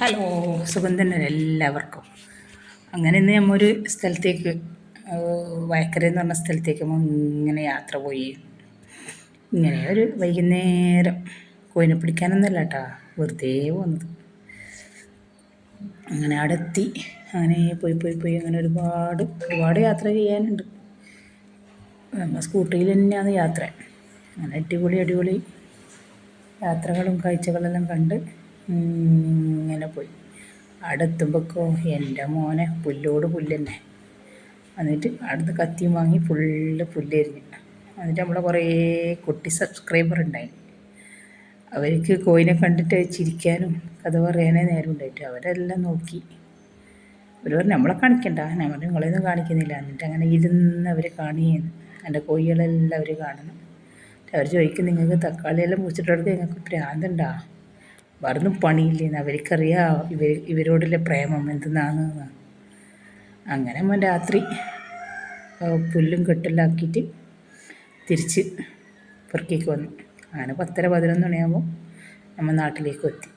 Hello, സുഖം തന്നെ എല്ലാവർക്കും. അങ്ങനെ ഇന്ന് നമ്മൊരു സ്ഥലത്തേക്ക്, വയക്കര എന്ന് പറഞ്ഞ സ്ഥലത്തേക്ക് ഇങ്ങനെ യാത്ര പോയി. ഇങ്ങനെ ഒരു വൈകുന്നേരം കോയിനെ പിടിക്കാനൊന്നുമല്ല കേട്ടോ, വെറുതെ വന്നത്. അങ്ങനെ അവിടെ എത്തി. അങ്ങനെ പോയി അങ്ങനെ ഒരുപാട് യാത്ര ചെയ്യാനുണ്ട്. നമ്മൾ സ്കൂട്ടറിൽ തന്നെയാണ് യാത്ര. അങ്ങനെ അടിപൊളി യാത്രകളും കാഴ്ചകളെല്ലാം കണ്ട് ഇങ്ങനെ പോയി. അവിടെ എത്തുമ്പോഴേക്കോ എൻ്റെ മോനെ പുല്ലോട് പുല്ല് തന്നെ. എന്നിട്ട് അവിടുന്ന് കത്തിയും വാങ്ങി ഫുള്ള് പുല്ലെരിഞ്ഞ്. എന്നിട്ട് നമ്മളെ കുറേ കുട്ടി സബ്സ്ക്രൈബർ ഉണ്ടായി. അവർക്ക് കോയിനെ കണ്ടിട്ട് ചിരിക്കാനും കഥ പറയാനേ നേരം ഉണ്ടായിട്ട് അവരെല്ലാം നോക്കി. അവർ പറഞ്ഞു നമ്മളെ കാണിക്കണ്ട, ഞാൻ പറഞ്ഞു നിങ്ങളെയൊന്നും കാണിക്കുന്നില്ല. എന്നിട്ട് അങ്ങനെ ഇരുന്ന് അവർ കാണുകയാണ്. എൻ്റെ കോഴികളെല്ലാം അവർ കാണണം. അവർ ചോദിക്കും, നിങ്ങൾക്ക് തക്കാളിയെല്ലാം മുറിച്ചിട്ടെടുത്ത് നിങ്ങൾക്ക് ഭ്രാന്തുണ്ടാ, വേറൊന്നും പണിയില്ലേന്ന്. അവർക്കറിയാം ഇവരോടുള്ള പ്രേമം എന്തെന്നാണെന്ന്. അങ്ങനെ നമ്മൾ രാത്രി പുല്ലും കെട്ടെല്ലാം ആക്കിയിട്ട് തിരിച്ച് പുറക്കേക്ക് വന്നു. അങ്ങനെ 10:30-11 മണിയാകുമ്പോൾ നമ്മൾ നാട്ടിലേക്ക് എത്തി.